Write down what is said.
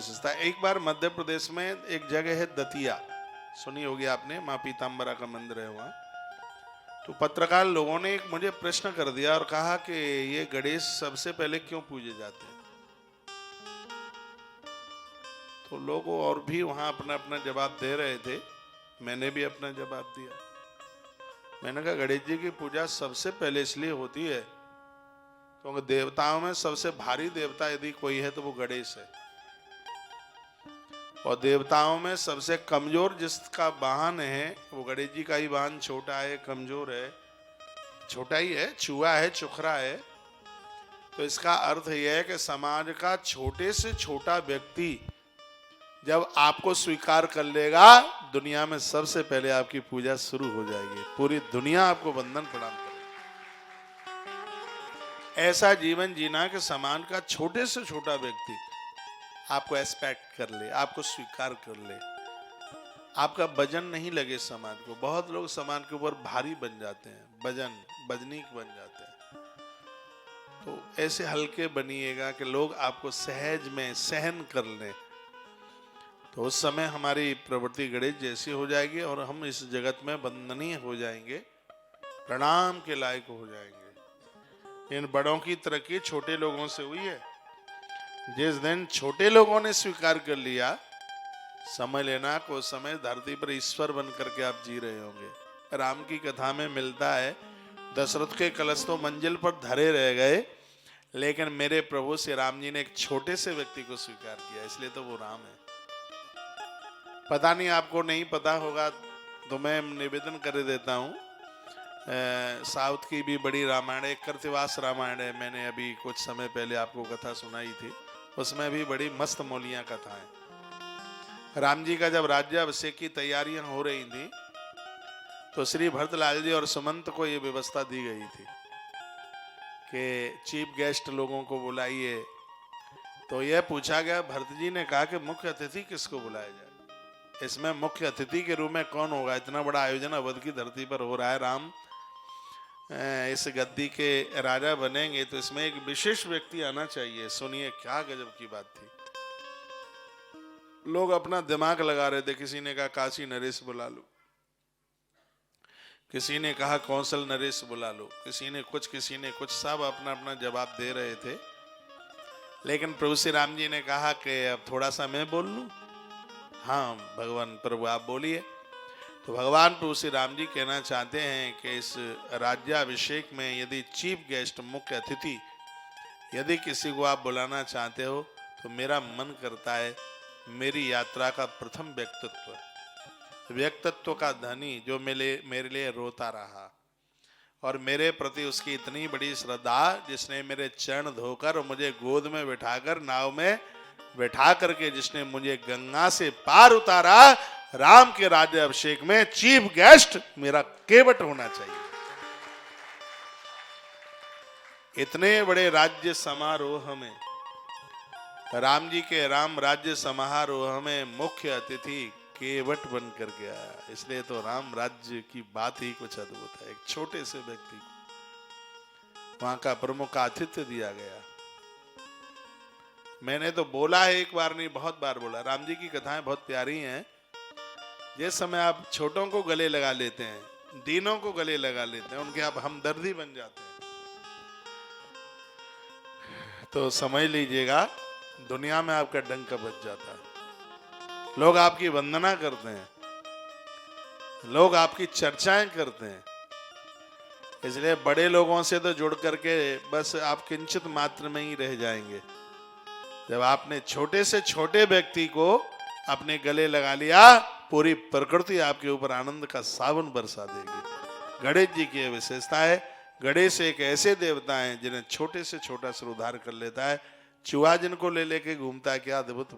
विशेषता। एक बार मध्य प्रदेश में एक जगह है दतिया, सुनी होगी आपने, माँ पीताम्बरा का मंदिर है वहाँ। तो पत्रकार लोगों ने एक मुझे प्रश्न कर दिया और कहा कि ये गणेश सबसे पहले क्यों पूजे जाते हैं। तो लोग और भी वहाँ अपना अपना जवाब दे रहे थे, मैंने भी अपना जवाब दिया। मैंने कहा गणेश जी की पूजा सबसे पहले इसलिए होती है क्योंकि देवताओं में सबसे भारी देवता यदि कोई है तो वो गणेश है, और देवताओं में सबसे कमजोर जिसका वाहन है वो गणेश जी का ही वाहन छोटा है, कमजोर है, छोटा ही है, चूहा है, चुखरा है। तो इसका अर्थ यह है कि समाज का छोटे से छोटा व्यक्ति जब आपको स्वीकार कर लेगा, दुनिया में सबसे पहले आपकी पूजा शुरू हो जाएगी, पूरी दुनिया आपको वंदन प्रणाम करेगी। ऐसा जीवन जीना कि समाज का छोटे से छोटा व्यक्ति आपको एक्सपेक्ट कर ले, आपको स्वीकार कर ले, आपका वजन नहीं लगे समाज को। बहुत लोग समाज के ऊपर भारी बन जाते हैं, वजनीक बन जाते हैं। तो ऐसे हल्के बनिएगा कि लोग आपको सहज में सहन कर लें, तो उस समय हमारी प्रवृत्ति गणेश जैसी हो जाएगी और हम इस जगत में वंदनीय हो जाएंगे, प्रणाम के लायक हो जाएंगे। इन बड़ों की तरक्की छोटे लोगों से हुई है। जिस दिन छोटे लोगों ने स्वीकार कर लिया, समझ लेना को समय धरती पर ईश्वर बन करके आप जी रहे होंगे। राम की कथा में मिलता है, दशरथ के कलश तो मंजिल पर धरे रह गए, लेकिन मेरे प्रभु श्री राम जी ने एक छोटे से व्यक्ति को स्वीकार किया, इसलिए तो वो राम है। पता नहीं आपको नहीं पता होगा तो मैं निवेदन कर देता हूँ, साउथ की भी बड़ी रामायण है, कृतिवास रामायण है, मैंने अभी कुछ समय पहले आपको कथा सुनाई थी, उसमें भी बड़ी मस्त मौलियां कथा है। राम जी का जब राज्याभिषेक की तैयारियां हो रही थी तो श्री भरतलाल जी और सुमंत को ये व्यवस्था दी गई थी कि चीफ गेस्ट लोगों को बुलाइए। तो यह पूछा गया, भरत जी ने कहा कि मुख्य अतिथि किसको बुलाया जाए, इसमें मुख्य अतिथि के रूप में कौन होगा, इतना बड़ा आयोजन अवध की धरती पर हो रहा है, राम इस गद्दी के राजा बनेंगे तो इसमें एक विशेष व्यक्ति आना चाहिए। सुनिए क्या गजब की बात थी। लोग अपना दिमाग लगा रहे थे, किसी ने कहा काशी नरेश बुला लो, किसी ने कहा कौशल नरेश बुला लो, किसी ने कुछ, सब अपना अपना जवाब दे रहे थे। लेकिन प्रभु श्री राम जी ने कहा कि अब थोड़ा सा मैं बोल लूं। हाँ भगवान प्रभु आप बोलिए। तो भगवान प्रभु श्री राम जी कहना चाहते हैं कि इस राज्याभिषेक में यदि चीफ गेस्ट, मुख्य अतिथि, यदि किसी को आप बुलाना चाहते हो तो मेरा मन करता है मेरी यात्रा का प्रथम व्यक्तित्व का धनी जो मेरे लिए रोता रहा और मेरे प्रति उसकी इतनी बड़ी श्रद्धा, जिसने मेरे चरण धोकर और मुझे गोद में बिठाकर नाव में बैठा करके जिसने मुझे गंगा से पार उतारा, राम के राज्याभिषेक में चीफ गेस्ट मेरा केवट होना चाहिए। इतने बड़े राज्य समारोह में, राम जी के राम राज्य समारोह में मुख्य अतिथि केवट बन कर गया, इसलिए तो राम राज्य की बात ही कुछ अद्भुत है। एक छोटे से व्यक्ति को वहां का प्रमुख आतिथ्य दिया गया। मैंने तो बोला है, एक बार नहीं बहुत बार बोला, राम जी की कथाएं बहुत प्यारी हैं। जिस समय आप छोटों को गले लगा लेते हैं, दीनों को गले लगा लेते हैं, उनके आप हमदर्दी बन जाते हैं, तो समझ लीजिएगा दुनिया में आपका डंक बज जाता है। लोग आपकी वंदना करते हैं, लोग आपकी चर्चाएं करते हैं। इसलिए बड़े लोगों से तो जुड़ करके बस आप किंचित मात्र में ही रह जाएंगे। जब आपने छोटे से छोटे व्यक्ति को अपने गले लगा लिया, पूरी प्रकृति आपके ऊपर आनंद का सावन बरसा देगी। गणेश जी की विशेषता है, गणेश एक ऐसे देवता हैं जिन्हें छोटे से छोटा से उद्धार कर लेता है। चूहा जिनको ले लेके घूमता है, क्या अद्भुत